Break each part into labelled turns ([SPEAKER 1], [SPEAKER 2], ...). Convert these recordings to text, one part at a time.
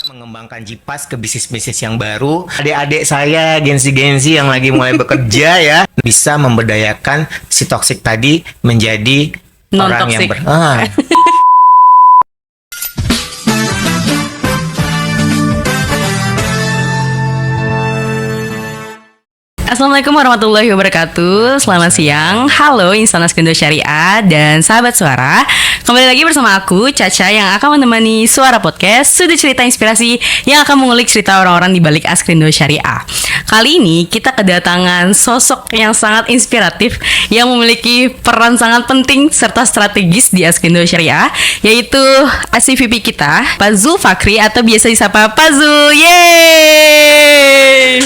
[SPEAKER 1] mengembangkan Jipas ke bisnis-bisnis yang baru. Adik-adik saya, Gensi-Gensi yang lagi mulai bekerja ya, bisa memberdayakan si toksik tadi menjadi orang yang
[SPEAKER 2] Assalamualaikum warahmatullahi wabarakatuh. Selamat siang. Halo insan Askindo Syariah dan sahabat suara. Kembali lagi bersama aku Caca yang akan menemani Suara Podcast, sudut cerita inspirasi yang akan mengulik cerita orang-orang di balik Askindo Syariah. Kali ini kita kedatangan sosok yang sangat inspiratif yang memiliki peran sangat penting serta strategis di Askindo Syariah, yaitu SCVP kita, Pak Zul Fakri atau biasa disapa Pak Zul. Yeay!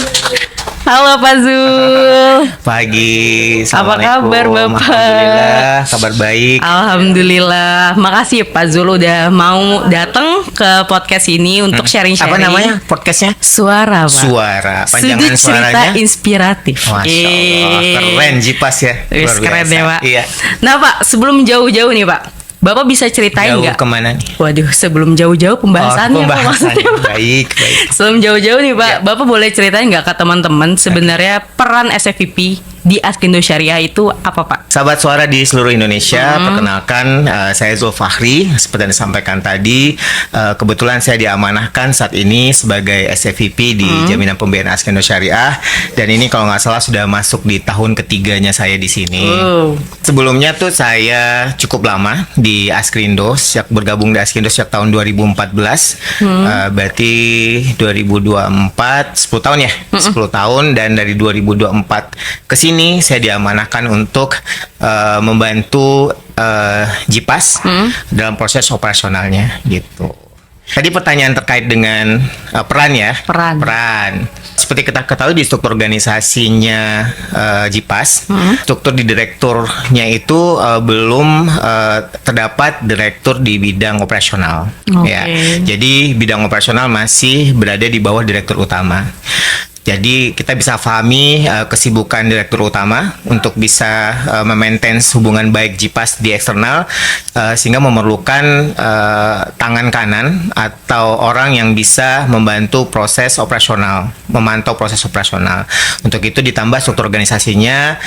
[SPEAKER 2] Halo Pak Zul.
[SPEAKER 1] Pagi.
[SPEAKER 2] Apa kabar Bapak?
[SPEAKER 1] Alhamdulillah, kabar baik.
[SPEAKER 2] Alhamdulillah. Makasih Pak Zul udah mau datang ke podcast ini untuk sharing-sharing.
[SPEAKER 1] Apa namanya podcastnya?
[SPEAKER 2] Suara, Pak.
[SPEAKER 1] Suara. Panjangan
[SPEAKER 2] sudut cerita
[SPEAKER 1] suaranya
[SPEAKER 2] inspiratif.
[SPEAKER 1] Masya Allah, keren Jipas ya.
[SPEAKER 2] Wis, keren ya Pak.
[SPEAKER 1] Iya.
[SPEAKER 2] Nah Pak, sebelum jauh-jauh nih Pak, Bapak bisa ceritain nggak?
[SPEAKER 1] Jauh kemana nih?
[SPEAKER 2] Waduh, sebelum jauh-jauh pembahasannya.
[SPEAKER 1] Baik.
[SPEAKER 2] Sebelum jauh-jauh nih Pak,
[SPEAKER 1] Ya.
[SPEAKER 2] Bapak boleh ceritain nggak ke teman-teman sebenarnya peran SCVP di Askindo Syariah itu apa Pak?
[SPEAKER 1] Sahabat suara di seluruh Indonesia, perkenalkan saya Zul Fakri. Seperti yang disampaikan tadi, kebetulan saya diamanahkan saat ini sebagai SCVP di Jaminan Pembiayaan Askindo Syariah. Dan ini kalau nggak salah sudah masuk di tahun ketiganya saya di sini. Sebelumnya tuh saya cukup lama di Askrindo, sejak bergabung di Askindo sejak tahun 2014. Berarti 2024, 10 tahun ya? 10 tahun, dan dari 2024 ke sini saya diamanahkan untuk membantu Jipas dalam proses operasionalnya gitu. Tadi pertanyaan terkait dengan peran ya. Peran. Seperti kita ketahui di struktur organisasinya Jipas, struktur di direkturnya itu belum terdapat direktur di bidang operasional. Ya. Jadi bidang operasional masih berada di bawah direktur utama. Jadi kita bisa pahami kesibukan direktur utama untuk bisa memaintain hubungan baik Jipas di eksternal, sehingga memerlukan tangan kanan atau orang yang bisa membantu proses operasional, memantau proses operasional. Untuk itu ditambah struktur organisasinya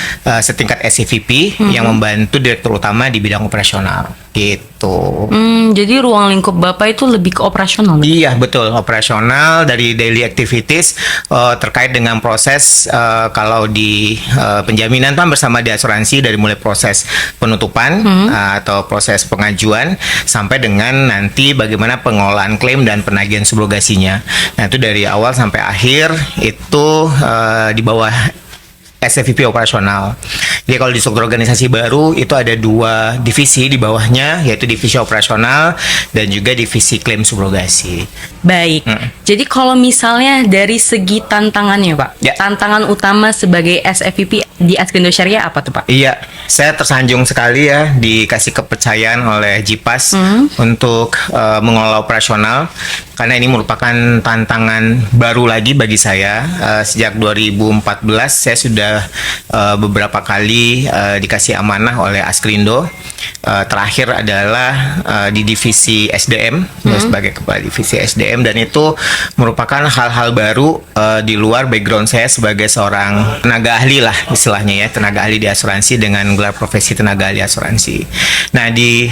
[SPEAKER 1] setingkat SCVP yang membantu direktur utama di bidang operasional. Gitu.
[SPEAKER 2] Jadi ruang lingkup Bapak itu lebih ke operasional.
[SPEAKER 1] Iya betul, operasional dari daily activities terkait dengan proses kalau di penjaminan kan bersama di asuransi dari mulai proses penutupan atau proses pengajuan sampai dengan nanti bagaimana pengolahan klaim dan penagihan subrogasinya. Nah itu dari awal sampai akhir itu di bawah SCVP operasional. Jadi kalau di struktur organisasi baru itu ada 2 divisi di bawahnya, yaitu divisi operasional dan juga divisi klaim subrogasi.
[SPEAKER 2] Baik. Jadi kalau misalnya dari segi tantangannya Pak, tantangan utama sebagai SCVP di Askindo Syariah apa tuh Pak?
[SPEAKER 1] Iya, saya tersanjung sekali ya dikasih kepercayaan oleh Jipas untuk mengelola operasional, karena ini merupakan tantangan baru lagi bagi saya. Sejak 2014 saya sudah beberapa kali dikasih amanah oleh Askrindo. Terakhir adalah di divisi SDM sebagai kepala divisi SDM, dan itu merupakan hal-hal baru di luar background saya sebagai seorang tenaga ahli lah istilahnya ya, tenaga ahli di asuransi dengan gelar profesi tenaga ahli asuransi. Nah di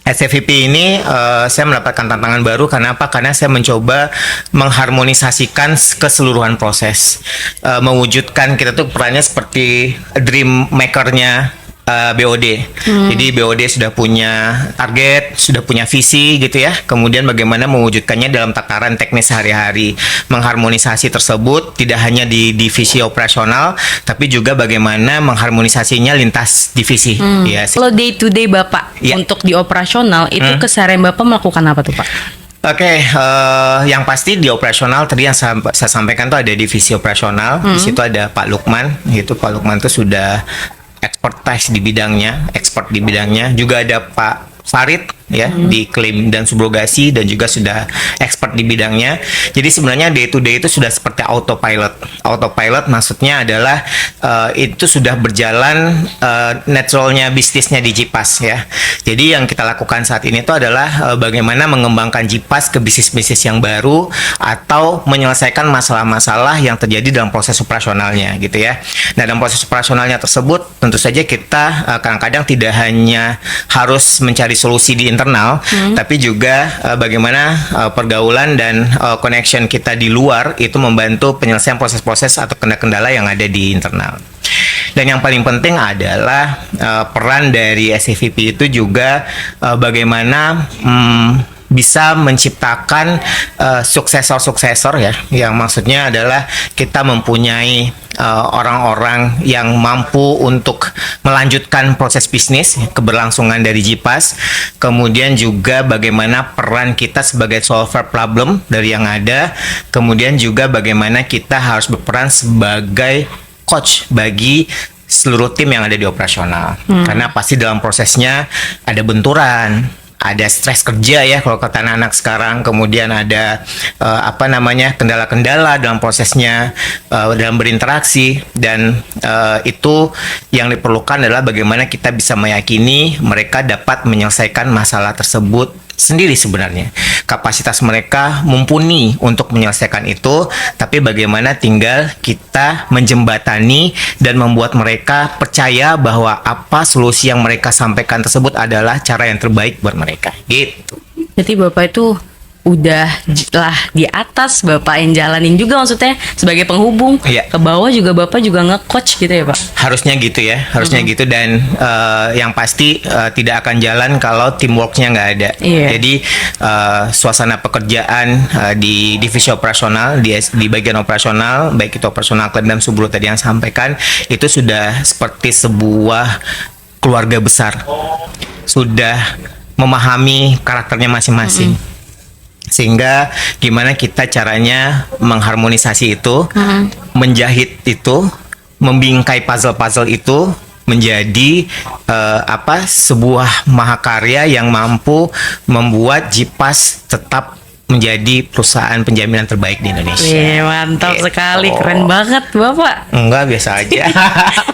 [SPEAKER 1] SCVP ini saya mendapatkan tantangan baru. Karena apa? Karena saya mencoba mengharmonisasikan keseluruhan proses, mewujudkan kita tuh perannya seperti dream makernya BOD. Jadi BOD sudah punya target, sudah punya visi gitu ya. Kemudian bagaimana mewujudkannya dalam tataran teknis sehari-hari. Mengharmonisasi tersebut tidak hanya di divisi operasional, tapi juga bagaimana mengharmonisasinya lintas divisi. Ya.
[SPEAKER 2] Kalau day to day Bapak untuk di operasional itu keseharian Bapak melakukan apa tuh Pak?
[SPEAKER 1] Oke, yang pasti di operasional tadi yang saya sampaikan tuh ada divisi operasional. Di situ ada Pak Lukman. Itu Pak Lukman tuh sudah expertise di bidangnya, expert di bidangnya. Juga ada Pak Farid ya di klaim dan subrogasi, dan juga sudah expert di bidangnya. Jadi sebenarnya day to day itu sudah seperti autopilot autopilot maksudnya adalah itu sudah berjalan naturalnya bisnisnya di JIPAS ya. Jadi yang kita lakukan saat ini itu adalah bagaimana mengembangkan JIPAS ke bisnis-bisnis yang baru atau menyelesaikan masalah-masalah yang terjadi dalam proses operasionalnya gitu ya. Nah, dalam proses operasionalnya tersebut tentu saja kita kadang-kadang tidak hanya harus mencari solusi di internal, tapi juga bagaimana pergaulan dan connection kita di luar itu membantu penyelesaian proses-proses atau kendala-kendala yang ada di internal. Dan yang paling penting adalah peran dari SEVP itu juga bagaimana bisa menciptakan suksesor-suksesor ya, yang maksudnya adalah kita mempunyai orang-orang yang mampu untuk melanjutkan proses bisnis keberlangsungan dari JIPAS, kemudian juga bagaimana peran kita sebagai solver problem dari yang ada, kemudian juga bagaimana kita harus berperan sebagai coach bagi seluruh tim yang ada di operasional. Karena pasti dalam prosesnya ada benturan, ada stres kerja ya kalau kata anak-anak sekarang, kemudian ada kendala-kendala dalam prosesnya dalam berinteraksi, dan itu yang diperlukan adalah bagaimana kita bisa meyakini mereka dapat menyelesaikan masalah tersebut sendiri. Sebenarnya kapasitas mereka mumpuni untuk menyelesaikan itu, tapi bagaimana tinggal kita menjembatani dan membuat mereka percaya bahwa apa solusi yang mereka sampaikan tersebut adalah cara yang terbaik buat mereka gitu.
[SPEAKER 2] Jadi Bapak itu udah lah di atas, Bapak yang jalanin juga maksudnya sebagai penghubung.
[SPEAKER 1] Iya.
[SPEAKER 2] Ke bawah juga Bapak juga nge-coach gitu ya Pak?
[SPEAKER 1] Harusnya gitu ya, harusnya gitu, dan yang pasti tidak akan jalan kalau teamworknya nggak ada.
[SPEAKER 2] Iya.
[SPEAKER 1] Jadi suasana pekerjaan di divisi operasional, di bagian operasional, baik itu operasional klaim dan subro tadi yang sampaikan, itu sudah seperti sebuah keluarga besar, sudah memahami karakternya masing-masing. Sehingga gimana kita caranya mengharmonisasi itu, menjahit itu, membingkai puzzle-puzzle itu menjadi sebuah mahakarya yang mampu membuat JIPAS tetap menjadi perusahaan penjaminan terbaik di Indonesia.
[SPEAKER 2] Wih, mantap
[SPEAKER 1] Gitu.
[SPEAKER 2] sekali, keren banget Bapak.
[SPEAKER 1] Enggak, biasa aja.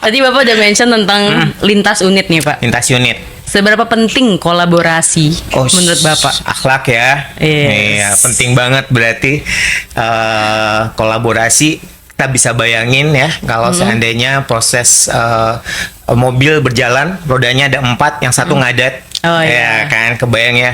[SPEAKER 2] Tadi Bapak udah mention tentang lintas unit nih Pak.
[SPEAKER 1] Lintas unit.
[SPEAKER 2] Seberapa penting kolaborasi menurut Bapak?
[SPEAKER 1] Akhlak ya.
[SPEAKER 2] Yes.
[SPEAKER 1] Iya, penting banget berarti kolaborasi. Kita bisa bayangin ya kalau seandainya proses mobil berjalan, rodanya ada 4, yang satu ngadat.
[SPEAKER 2] Oh,
[SPEAKER 1] ya
[SPEAKER 2] iya.
[SPEAKER 1] kan, kebayang ya,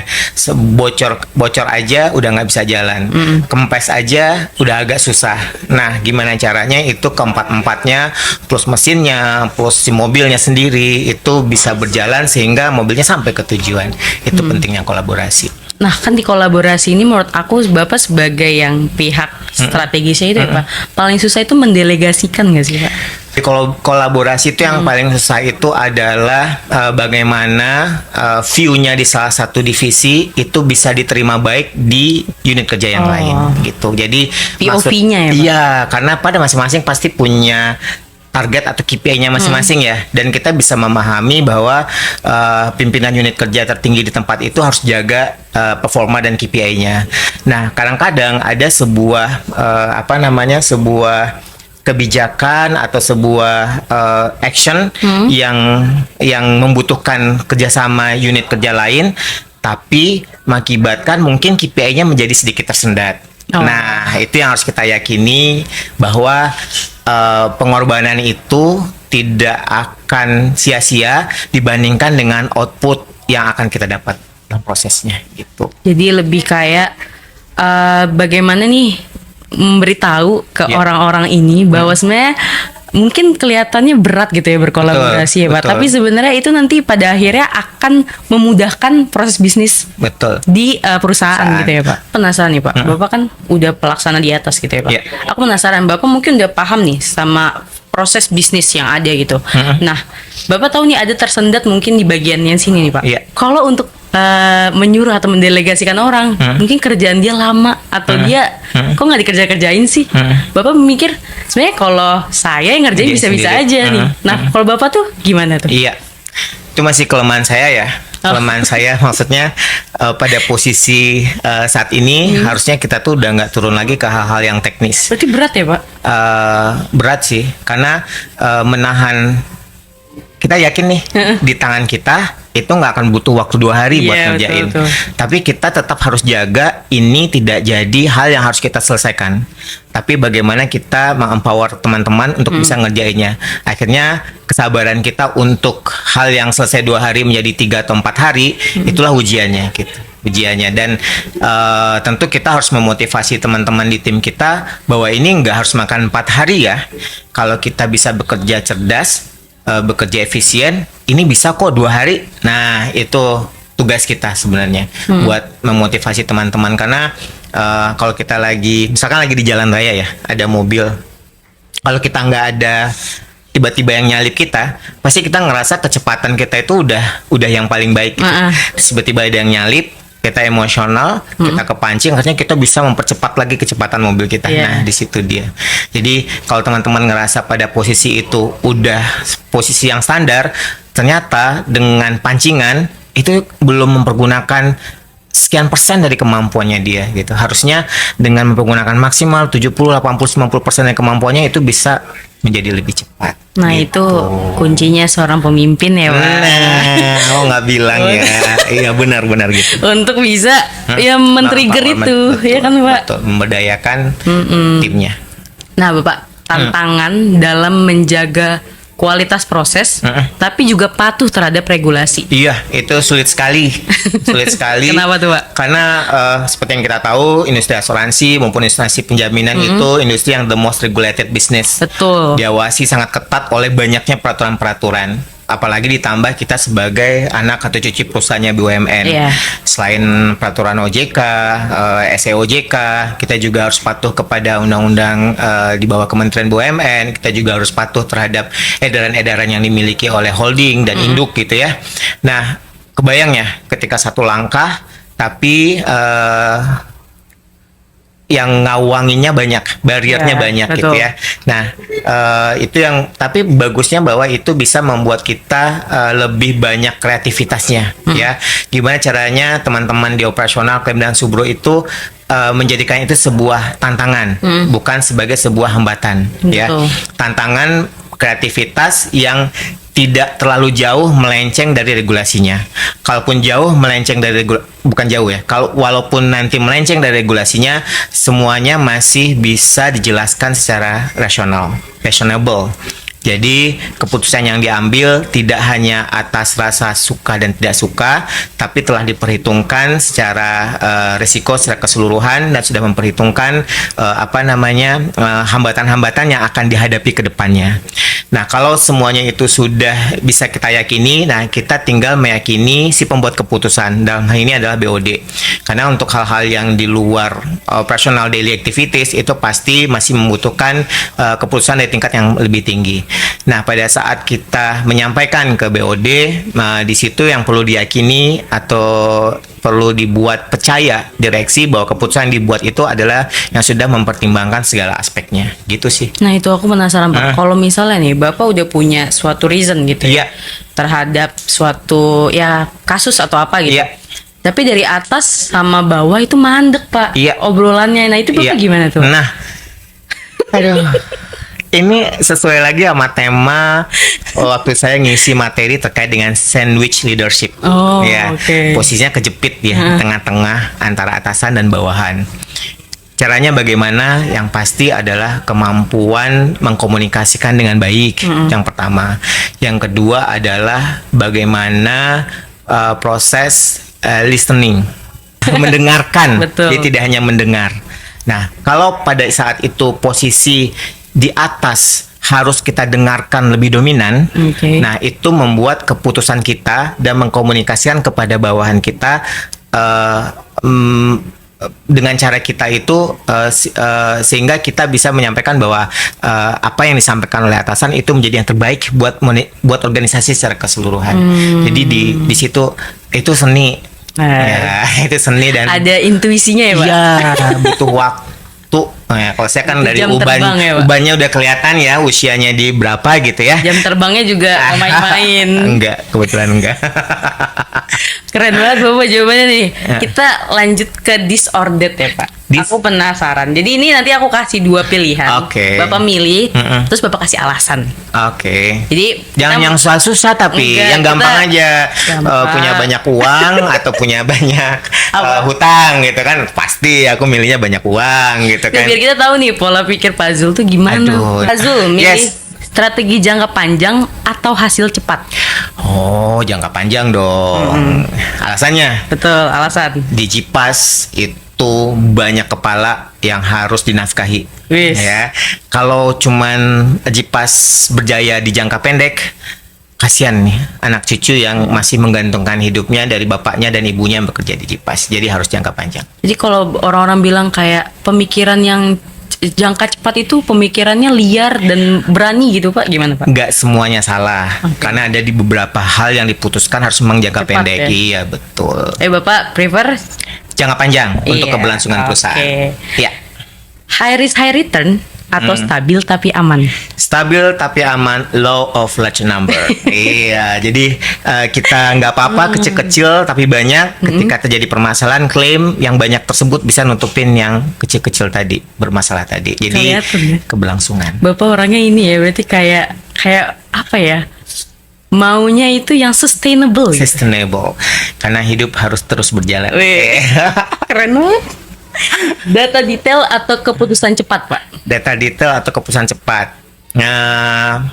[SPEAKER 1] bocor aja udah nggak bisa jalan, kempes aja udah agak susah. Nah, gimana caranya itu keempat-empatnya plus mesinnya plus si mobilnya sendiri itu bisa berjalan sehingga mobilnya sampai ke tujuan. Itu pentingnya kolaborasi.
[SPEAKER 2] Nah kan di kolaborasi ini menurut aku Bapak sebagai yang pihak strategisnya itu ya Pak, paling susah itu mendelegasikan nggak sih Pak?
[SPEAKER 1] Kalau kolaborasi itu yang paling susah itu adalah bagaimana view-nya di salah satu divisi itu bisa diterima baik di unit kerja yang lain gitu. Jadi
[SPEAKER 2] POV-nya ya Pak?
[SPEAKER 1] Iya, karena pada masing-masing pasti punya target atau KPI-nya masing-masing ya, dan kita bisa memahami bahwa pimpinan unit kerja tertinggi di tempat itu harus jaga performa dan KPI-nya. Nah, kadang-kadang ada sebuah sebuah kebijakan atau sebuah action yang membutuhkan kerjasama unit kerja lain, tapi mengakibatkan mungkin KPI-nya menjadi sedikit tersendat. Nah, itu yang harus kita yakini bahwa pengorbanan itu tidak akan sia-sia dibandingkan dengan output yang akan kita dapat dalam prosesnya gitu.
[SPEAKER 2] Jadi lebih kayak bagaimana nih memberitahu ke orang-orang ini bahwa sebenarnya mungkin kelihatannya berat gitu ya berkolaborasi ya Pak, tapi sebenarnya itu nanti pada akhirnya akan memudahkan proses bisnis di perusahaan gitu ya Pak. Penasaran nih Pak, Bapak kan udah pelaksana di atas gitu ya Pak. Aku penasaran, Bapak mungkin udah paham nih sama proses bisnis yang ada gitu. Nah, Bapak tahu nih ada tersendat mungkin di bagian yang sini nih Pak. Kalau untuk menyuruh atau mendelegasikan orang, mungkin kerjaan dia lama atau dia kok nggak dikerjain sih. Bapak mikir sebenarnya kalau saya yang ngerjain bisa-bisa aja nih. Nah, kalau Bapak tuh gimana tuh?
[SPEAKER 1] Iya, itu masih kelemahan saya ya. Kelemahan saya maksudnya pada posisi saat ini harusnya kita tuh udah nggak turun lagi ke hal-hal yang teknis.
[SPEAKER 2] Berarti berat ya Pak?
[SPEAKER 1] Berat sih, karena menahan, kita yakin nih di tangan kita itu nggak akan butuh waktu 2 hari buat
[SPEAKER 2] Iya,
[SPEAKER 1] ngerjain.
[SPEAKER 2] betul.
[SPEAKER 1] Tapi kita tetap harus jaga ini tidak jadi hal yang harus kita selesaikan. Tapi bagaimana kita empower teman-teman untuk bisa ngerjainnya. Akhirnya kesabaran kita untuk hal yang selesai 2 hari menjadi 3 atau 4 hari, itulah ujiannya gitu. Ujiannya. Dan tentu kita harus memotivasi teman-teman di tim kita bahwa ini nggak harus makan 4 hari ya. Kalau kita bisa bekerja cerdas, bekerja efisien, ini bisa kok 2 hari. Nah, itu tugas kita sebenarnya buat memotivasi teman-teman, karena kalau kita misalkan lagi di jalan raya ya, ada mobil, kalau kita nggak ada tiba-tiba yang nyalip kita, pasti kita ngerasa kecepatan kita itu udah yang paling baik gitu. Terus tiba-tiba ada yang nyalip, kita emosional, kita kepancing, akhirnya kita bisa mempercepat lagi kecepatan mobil kita. Nah, di situ dia. Jadi kalau teman-teman ngerasa pada posisi itu udah posisi yang standar, ternyata dengan pancingan itu belum mempergunakan sekian persen dari kemampuannya dia gitu. Harusnya dengan mempergunakan maksimal 70, 80, 90% dari kemampuannya itu bisa menjadi lebih cepat.
[SPEAKER 2] Nah
[SPEAKER 1] gitu.
[SPEAKER 2] itu kuncinya seorang pemimpin ya Pak.
[SPEAKER 1] Nah, nggak bilang ya. Iya benar-benar gitu.
[SPEAKER 2] Untuk bisa ya men-trigger itu,
[SPEAKER 1] Betul,
[SPEAKER 2] ya kan Pak?
[SPEAKER 1] Betul, memberdayakan timnya.
[SPEAKER 2] Nah Bapak, tantangan dalam menjaga kualitas proses, tapi juga patuh terhadap regulasi.
[SPEAKER 1] Iya, itu sulit sekali. Sulit sekali.
[SPEAKER 2] Kenapa tuh Pak?
[SPEAKER 1] Karena seperti yang kita tahu, industri asuransi maupun industri penjaminan itu industri yang the most regulated business.
[SPEAKER 2] Betul.
[SPEAKER 1] Diawasi sangat ketat oleh banyaknya peraturan-peraturan. Apalagi ditambah kita sebagai anak atau cucu perusahaannya BUMN.
[SPEAKER 2] Iya.
[SPEAKER 1] Selain peraturan OJK, SEOJK, kita juga harus patuh kepada undang-undang di bawah Kementerian BUMN. Kita juga harus patuh terhadap edaran-edaran yang dimiliki oleh holding dan induk gitu ya. Nah, kebayang ya ketika satu langkah, tapi yang ngawanginya banyak, bariernya
[SPEAKER 2] Ya,
[SPEAKER 1] banyak
[SPEAKER 2] betul.
[SPEAKER 1] gitu ya. Nah, itu yang, tapi bagusnya bahwa itu bisa membuat kita lebih banyak kreativitasnya ya. Gimana caranya teman-teman di operasional klaim dan subro itu menjadikan itu sebuah tantangan, bukan sebagai sebuah hambatan ya.
[SPEAKER 2] Betul.
[SPEAKER 1] Tantangan kreativitas yang tidak terlalu jauh melenceng dari regulasinya. Kalaupun jauh melenceng dari bukan jauh ya. Walaupun nanti melenceng dari regulasinya, semuanya masih bisa dijelaskan secara reasonable. Jadi keputusan yang diambil tidak hanya atas rasa suka dan tidak suka, tapi telah diperhitungkan secara risiko secara keseluruhan dan sudah memperhitungkan hambatan-hambatan yang akan dihadapi ke depannya. Nah, kalau semuanya itu sudah bisa kita yakini, nah kita tinggal meyakini si pembuat keputusan. Dalam hal ini adalah BOD. Karena untuk hal-hal yang di luar operational daily activities itu pasti masih membutuhkan keputusan dari tingkat yang lebih tinggi. Nah, pada saat kita menyampaikan ke BOD, di situ yang perlu diyakini atau perlu dibuat percaya direksi bahwa keputusan yang dibuat itu adalah yang sudah mempertimbangkan segala aspeknya. Gitu sih.
[SPEAKER 2] Nah itu aku penasaran Pak, kalau misalnya nih Bapak udah punya suatu reason gitu ya,
[SPEAKER 1] Iya.
[SPEAKER 2] terhadap suatu ya kasus atau apa gitu.
[SPEAKER 1] Iya.
[SPEAKER 2] Tapi dari atas sama bawah itu mandek Pak,
[SPEAKER 1] Iya.
[SPEAKER 2] obrolannya. Nah itu Bapak
[SPEAKER 1] Iya.
[SPEAKER 2] gimana tuh?
[SPEAKER 1] Nah, aduh. Ini sesuai lagi sama tema waktu saya ngisi materi terkait dengan sandwich leadership.
[SPEAKER 2] Oh,
[SPEAKER 1] ya,
[SPEAKER 2] oke.
[SPEAKER 1] posisinya kejepit ya, tengah-tengah antara atasan dan bawahan. Caranya bagaimana? Yang pasti adalah kemampuan mengkomunikasikan dengan baik. Yang pertama. Yang kedua adalah bagaimana proses listening, mendengarkan.
[SPEAKER 2] Betul.
[SPEAKER 1] Dia tidak hanya mendengar. Nah, kalau pada saat itu posisi di atas harus kita dengarkan lebih dominan.
[SPEAKER 2] Oke.
[SPEAKER 1] Nah, itu membuat keputusan kita dan mengkomunikasikan kepada bawahan kita dengan cara kita itu sehingga kita bisa menyampaikan bahwa apa yang disampaikan oleh atasan itu menjadi yang terbaik buat organisasi secara keseluruhan. Jadi di situ itu seni. Ya, itu seni dan
[SPEAKER 2] ada intuisinya ya Pak?
[SPEAKER 1] iya, butuh waktu Oh ya, kalau saya kan
[SPEAKER 2] Itu
[SPEAKER 1] dari
[SPEAKER 2] jam terbang ya, Pak?
[SPEAKER 1] ubannya udah kelihatan ya usianya di berapa gitu ya.
[SPEAKER 2] Jam terbangnya juga main-main.
[SPEAKER 1] Enggak, kebetulan enggak.
[SPEAKER 2] Keren banget Bapak jawabannya nih. Kita lanjut ke disordered ya Pak. Aku penasaran. Jadi ini nanti aku kasih 2 pilihan.
[SPEAKER 1] Oke.
[SPEAKER 2] Bapak milih, terus Bapak kasih alasan.
[SPEAKER 1] Oke.
[SPEAKER 2] Jadi
[SPEAKER 1] Jangan
[SPEAKER 2] kita-
[SPEAKER 1] yang susah-susah tapi
[SPEAKER 2] Enggak,
[SPEAKER 1] yang gampang
[SPEAKER 2] kita
[SPEAKER 1] aja.
[SPEAKER 2] gampang.
[SPEAKER 1] Punya banyak uang atau punya banyak
[SPEAKER 2] Apa?
[SPEAKER 1] hutang gitu kan. Pasti aku milihnya banyak uang gitu
[SPEAKER 2] Ya,
[SPEAKER 1] kan.
[SPEAKER 2] biar kita tahu nih pola pikir Pak Zul tuh gimana.
[SPEAKER 1] Aduh.
[SPEAKER 2] Pak Zul milih
[SPEAKER 1] Yes.
[SPEAKER 2] strategi jangka panjang atau hasil cepat?
[SPEAKER 1] Oh, jangka panjang dong. Alasannya
[SPEAKER 2] Betul, alasan.
[SPEAKER 1] di Cipas itu banyak kepala yang harus dinafkahi.
[SPEAKER 2] Wis.
[SPEAKER 1] Ya, kalau cuman Cipas berjaya di jangka pendek, kasihan nih anak cucu yang masih menggantungkan hidupnya dari bapaknya dan ibunya yang bekerja di Cipas. Jadi harus jangka panjang.
[SPEAKER 2] Jadi kalau orang-orang bilang kayak pemikiran yang jangka cepat itu pemikirannya liar dan berani gitu Pak, gimana Pak?
[SPEAKER 1] Nggak semuanya salah, karena ada di beberapa hal yang diputuskan harus memang jangka
[SPEAKER 2] Cepat,
[SPEAKER 1] pendek.
[SPEAKER 2] ya?
[SPEAKER 1] Iya betul.
[SPEAKER 2] Bapak prefer
[SPEAKER 1] Jangka panjang untuk
[SPEAKER 2] Iya,
[SPEAKER 1] keberlangsungan perusahaan.
[SPEAKER 2] oke.
[SPEAKER 1] Ya.
[SPEAKER 2] high risk high return atau stabil tapi aman?
[SPEAKER 1] Stabil tapi aman, law of large number. Iya, jadi kita nggak apa-apa kecil-kecil tapi banyak. Ketika terjadi permasalahan, klaim yang banyak tersebut bisa nutupin yang kecil-kecil tadi, bermasalah tadi. Jadi
[SPEAKER 2] Kelihatan ya.
[SPEAKER 1] keberlangsungan.
[SPEAKER 2] Bapak orangnya ini ya, berarti kayak apa ya? Maunya itu yang sustainable gitu.
[SPEAKER 1] Sustainable, karena hidup harus terus berjalan.
[SPEAKER 2] Wih. Keren banget. Data detail atau keputusan cepat, Pak?
[SPEAKER 1] Data detail atau keputusan cepat. Nah,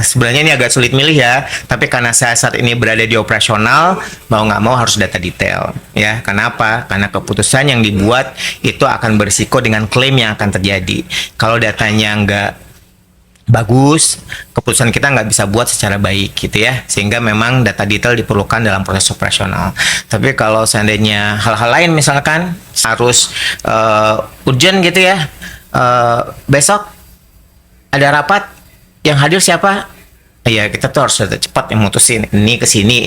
[SPEAKER 1] sebenarnya ini agak sulit milih ya, tapi karena saya saat ini berada di operasional, mau nggak mau harus data detail, ya. Kenapa? Karena keputusan yang dibuat itu akan berisiko dengan klaim yang akan terjadi. Kalau datanya nggak bagus, keputusan kita nggak bisa buat secara baik gitu ya, sehingga memang data detail diperlukan dalam proses operasional. Tapi kalau seandainya hal-hal lain misalkan harus urgent gitu ya, besok ada rapat, yang hadir siapa? Ya kita tuh harus cepat yang mutusin ini ke sini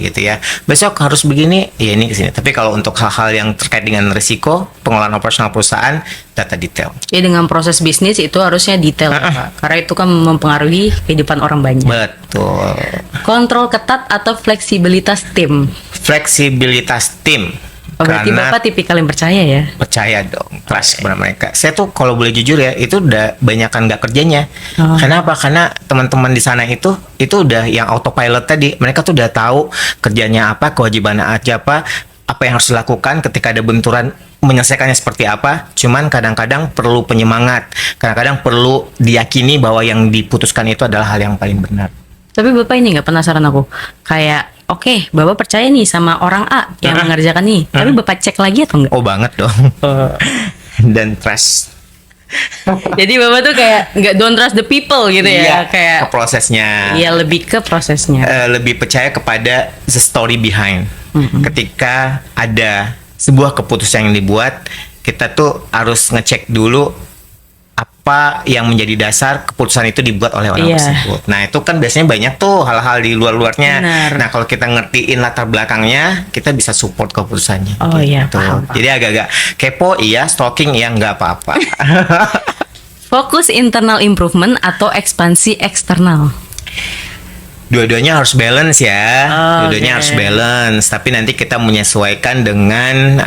[SPEAKER 1] gitu ya. Besok harus begini, ya ini ke sini. Tapi kalau untuk hal-hal yang terkait dengan risiko pengelolaan operasional perusahaan, data detail.
[SPEAKER 2] Ya dengan proses bisnis itu harusnya detail, Pak. Karena itu kan mempengaruhi kehidupan orang banyak.
[SPEAKER 1] Betul.
[SPEAKER 2] Kontrol ketat atau fleksibilitas tim?
[SPEAKER 1] Fleksibilitas tim.
[SPEAKER 2] Oh, berarti
[SPEAKER 1] Karena
[SPEAKER 2] Bapak tipikal yang percaya ya?
[SPEAKER 1] percaya dong, trust kepada mereka. Saya tuh kalau boleh jujur ya, itu udah banyakan nggak kerjanya.
[SPEAKER 2] Oh.
[SPEAKER 1] Kenapa? Karena teman-teman di sana itu udah yang autopilot tadi. Mereka tuh udah tahu kerjanya apa, kewajibannya apa yang harus dilakukan ketika ada benturan, menyelesaikannya seperti apa. Cuman kadang-kadang perlu penyemangat, kadang-kadang perlu diyakini bahwa yang diputuskan itu adalah hal yang paling benar.
[SPEAKER 2] Tapi Bapak ini nggak penasaran aku? Kayak, oke, Bapak percaya nih sama orang A yang mengerjakan nih. Tapi Bapak cek lagi atau enggak?
[SPEAKER 1] Oh banget dong. Dan trust.
[SPEAKER 2] Jadi Bapak tuh kayak nggak don't trust the people gitu ya?
[SPEAKER 1] Iya,
[SPEAKER 2] Kayak,
[SPEAKER 1] ke prosesnya.
[SPEAKER 2] iya lebih ke prosesnya.
[SPEAKER 1] Lebih percaya kepada the story behind. Ketika ada sebuah keputusan yang dibuat, kita tuh harus ngecek dulu apa yang menjadi dasar keputusan itu dibuat oleh orang
[SPEAKER 2] Iya.
[SPEAKER 1] tersebut. Nah itu kan biasanya banyak tuh hal-hal di luar-luarnya.
[SPEAKER 2] Benar.
[SPEAKER 1] Nah kalau kita ngertiin latar belakangnya, kita bisa support keputusannya.
[SPEAKER 2] Oh iya,
[SPEAKER 1] Gitu.
[SPEAKER 2] paham.
[SPEAKER 1] Jadi agak-agak kepo, iya, stalking, iya, nggak apa-apa.
[SPEAKER 2] Fokus internal improvement atau ekspansi eksternal?
[SPEAKER 1] Dua-duanya harus balance ya.
[SPEAKER 2] Oh,
[SPEAKER 1] Dua-duanya
[SPEAKER 2] oke.
[SPEAKER 1] harus balance. Tapi nanti kita menyesuaikan dengan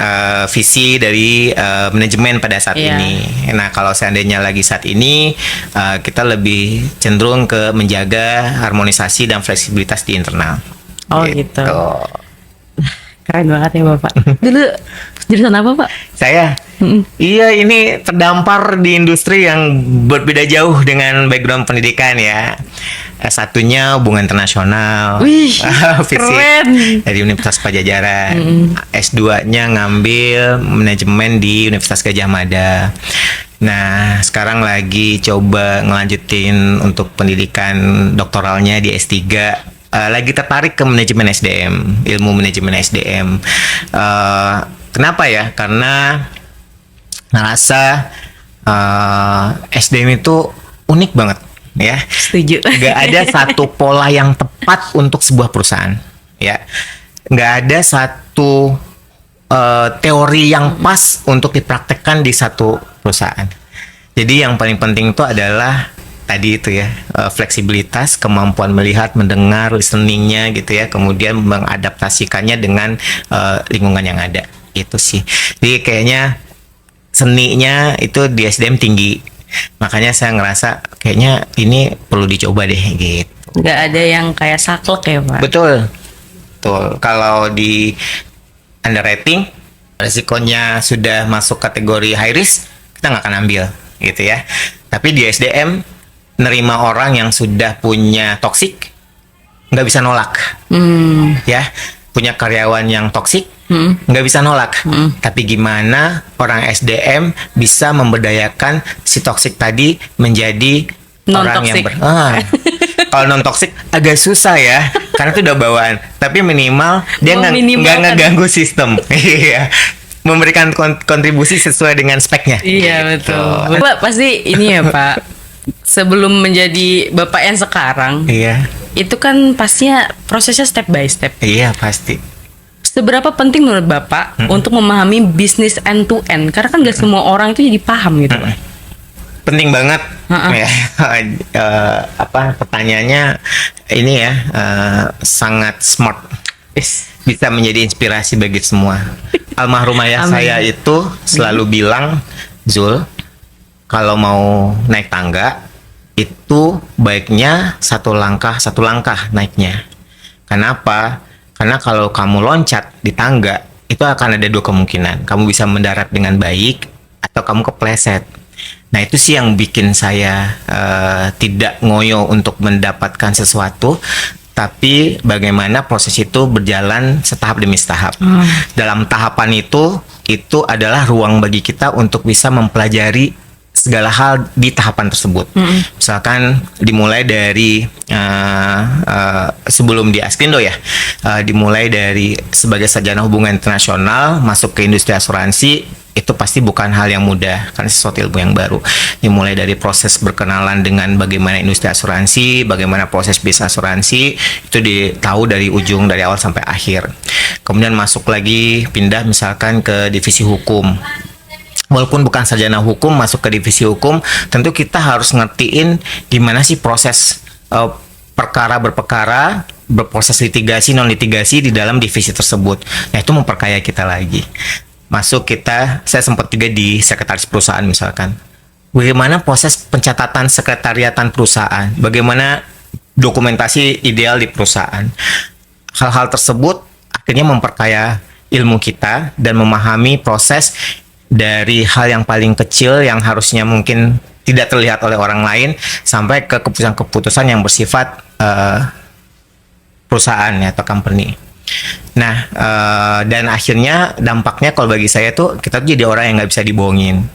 [SPEAKER 1] visi dari manajemen pada saat
[SPEAKER 2] Iya.
[SPEAKER 1] ini. Nah, kalau seandainya lagi saat ini kita lebih cenderung ke menjaga harmonisasi dan fleksibilitas di internal.
[SPEAKER 2] Oh, gitu. Keren banget ya Bapak. Dulu jurusan apa Pak?
[SPEAKER 1] Saya, iya ini terdampar di industri yang berbeda jauh dengan background pendidikan ya. S1-nya hubungan internasional,
[SPEAKER 2] Wih,
[SPEAKER 1] fisik
[SPEAKER 2] keren.
[SPEAKER 1] dari Universitas Pajajaran. S2-nya ngambil manajemen di Universitas Gadjah Mada. Nah, sekarang lagi coba ngelanjutin untuk pendidikan doktoralnya di S3. Lagi tertarik ke manajemen SDM, ilmu manajemen SDM. Kenapa ya? Karena ngerasa SDM itu unik banget, ya.
[SPEAKER 2] Setuju.
[SPEAKER 1] Nggak ada satu pola yang tepat untuk sebuah perusahaan, ya. Nggak ada satu teori yang pas untuk dipraktekkan di satu perusahaan. Jadi yang paling penting itu adalah tadi itu ya, fleksibilitas, kemampuan melihat, mendengar, listeningnya gitu ya, kemudian mengadaptasikannya dengan lingkungan yang ada. Itu sih. Jadi kayaknya seninya itu di SDM tinggi. Makanya saya ngerasa kayaknya ini perlu dicoba deh gitu.
[SPEAKER 2] Nggak ada yang kayak saklek ya Pak?
[SPEAKER 1] Betul. Betul. Kalau di underwriting, resikonya sudah masuk kategori high risk, kita nggak akan ambil gitu ya. Tapi di SDM, nerima orang yang sudah punya toksik, nggak bisa nolak. Ya, punya karyawan yang toksik, nggak bisa nolak. Tapi gimana orang SDM bisa memberdayakan si toksik tadi menjadi orang yang kalau non toksik agak susah ya, karena itu udah bawaan. Tapi minimal dia nggak ngeganggu sistem. Iya. Memberikan kontribusi sesuai dengan speknya.
[SPEAKER 2] Iya betul. Pak pasti ini ya Pak. Sebelum menjadi bapak yang sekarang,
[SPEAKER 1] iya.
[SPEAKER 2] Itu kan pastinya prosesnya step by step.
[SPEAKER 1] Iya pasti.
[SPEAKER 2] Seberapa penting menurut bapak untuk memahami bisnis end to end? Karena kan gak semua orang itu jadi paham gitu.
[SPEAKER 1] Penting banget. Ya. Pertanyaannya ini ya, sangat smart. Bisa menjadi inspirasi bagi semua. Almarhum ayah saya itu selalu bilang, Zul, kalau mau naik tangga itu baiknya satu langkah naiknya. Kenapa? Karena kalau kamu loncat di tangga itu akan ada dua kemungkinan. Kamu bisa mendarat dengan baik atau kamu kepleset. Nah itu sih yang bikin saya tidak ngoyo untuk mendapatkan sesuatu. Tapi bagaimana proses itu berjalan setahap demi setahap. Dalam tahapan itu adalah ruang bagi kita untuk bisa mempelajari segala hal di tahapan tersebut. Misalkan dimulai dari sebelum di Askrindo ya, dimulai dari sebagai sarjana hubungan internasional masuk ke industri asuransi. Itu pasti bukan hal yang mudah, karena sesuatu ilmu yang baru. Dimulai dari proses berkenalan dengan bagaimana industri asuransi, bagaimana proses bisnis asuransi, itu ditahu dari ujung, dari awal sampai akhir. Kemudian masuk lagi, pindah misalkan ke divisi hukum. Walaupun bukan sarjana hukum, masuk ke divisi hukum, tentu kita harus ngertiin gimana sih proses perkara berperkara, berproses litigasi, non litigasi di dalam divisi tersebut. Nah itu memperkaya kita lagi. Masuk saya sempat juga di sekretaris perusahaan misalkan. Bagaimana proses pencatatan sekretariatan perusahaan, bagaimana dokumentasi ideal di perusahaan. Hal-hal tersebut akhirnya memperkaya ilmu kita dan memahami proses dari hal yang paling kecil yang harusnya mungkin tidak terlihat oleh orang lain sampai ke keputusan-keputusan yang bersifat perusahaan ya, atau company. Nah, dan akhirnya dampaknya kalau bagi saya tuh kita tuh jadi orang yang nggak bisa dibohongin.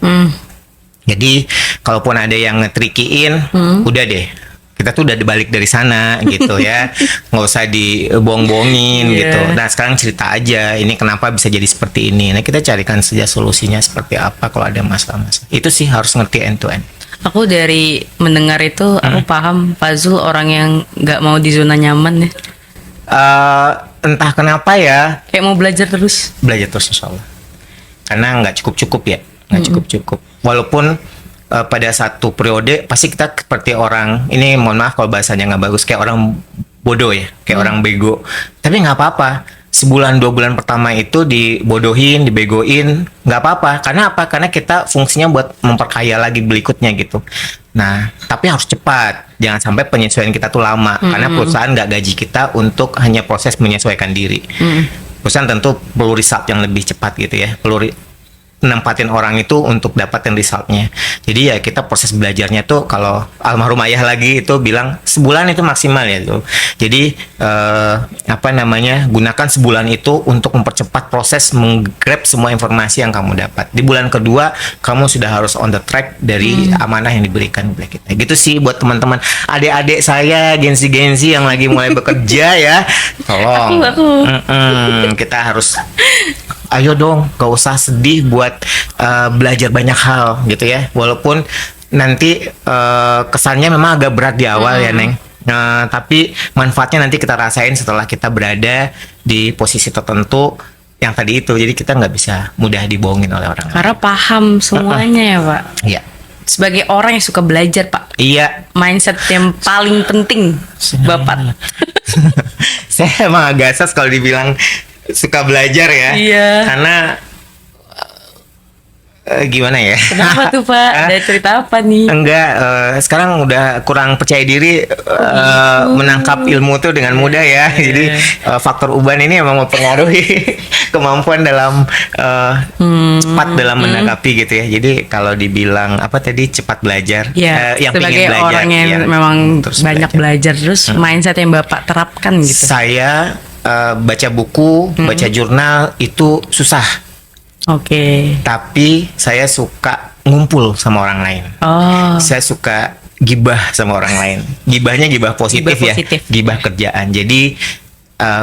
[SPEAKER 1] Jadi kalaupun ada yang ngetrikiin, udah deh, kita tuh udah dibalik dari sana gitu ya, nggak usah dibohong-bohongin gitu. Nah sekarang cerita aja, ini kenapa bisa jadi seperti ini. Nah kita carikan saja solusinya seperti apa kalau ada masalah-masalah. Itu sih harus ngerti end to end.
[SPEAKER 2] Aku dari mendengar itu, aku paham Pak Zul orang yang nggak mau di zona nyaman ya.
[SPEAKER 1] Entah kenapa ya,
[SPEAKER 2] kayak mau belajar terus
[SPEAKER 1] insya Allah, karena nggak cukup ya, nggak cukup. Walaupun pada satu periode pasti kita seperti orang ini, mohon maaf kalau bahasanya nggak bagus, kayak orang bodoh ya, kayak orang bego. Tapi nggak apa-apa, sebulan 2 bulan pertama itu dibodohin, dibegoin, nggak apa-apa. Karena apa? Karena kita fungsinya buat memperkaya lagi berikutnya gitu. Nah, tapi harus cepat. Jangan sampai penyesuaian kita tuh lama. Karena perusahaan nggak gaji kita untuk hanya proses menyesuaikan diri. Perusahaan tentu perlu result yang lebih cepat gitu ya. Perlu nempatin orang itu untuk dapatin resultnya. Jadi ya kita proses belajarnya tuh, kalau almarhum ayah lagi itu bilang sebulan itu maksimal ya tuh. Jadi gunakan sebulan itu untuk mempercepat proses menggrab semua informasi yang kamu dapat. Di bulan kedua kamu sudah harus on the track dari amanah yang diberikan oleh kita. Gitu sih buat teman-teman adik-adik saya, gensi-gensi yang lagi mulai bekerja ya. Tolong. Kita harus ayo dong, gak usah sedih buat belajar banyak hal gitu ya. Walaupun nanti kesannya memang agak berat di awal ya Neng. Tapi manfaatnya nanti kita rasain setelah kita berada di posisi tertentu yang tadi itu, jadi kita nggak bisa mudah dibohongin oleh orang lain.
[SPEAKER 2] Karena paham semuanya ya Pak.
[SPEAKER 1] Iya.
[SPEAKER 2] Sebagai orang yang suka belajar Pak,
[SPEAKER 1] Iya.
[SPEAKER 2] mindset yang paling penting Bapak.
[SPEAKER 1] Saya emang agak sas kalau dibilang suka belajar ya.
[SPEAKER 2] Iya.
[SPEAKER 1] Karena gimana ya?
[SPEAKER 2] Kenapa tuh Pak? Ada cerita apa nih?
[SPEAKER 1] Enggak, sekarang udah kurang percaya diri menangkap ilmu tuh dengan mudah ya. Jadi faktor uban ini emang mempengaruhi kemampuan dalam cepat dalam menanggapi gitu ya. Jadi kalau dibilang apa tadi cepat belajar,
[SPEAKER 2] Ya,
[SPEAKER 1] yang
[SPEAKER 2] sebagai
[SPEAKER 1] pengen belajar,
[SPEAKER 2] orang yang
[SPEAKER 1] ya,
[SPEAKER 2] memang
[SPEAKER 1] terus
[SPEAKER 2] banyak belajar terus mindset yang Bapak terapkan gitu.
[SPEAKER 1] Saya baca buku, baca jurnal itu susah.
[SPEAKER 2] Oke.
[SPEAKER 1] Tapi saya suka ngumpul sama orang lain.
[SPEAKER 2] Oh.
[SPEAKER 1] Saya suka gibah sama orang lain. Gibahnya gibah positif,
[SPEAKER 2] Gibah
[SPEAKER 1] ya.
[SPEAKER 2] positif.
[SPEAKER 1] Gibah kerjaan. Jadi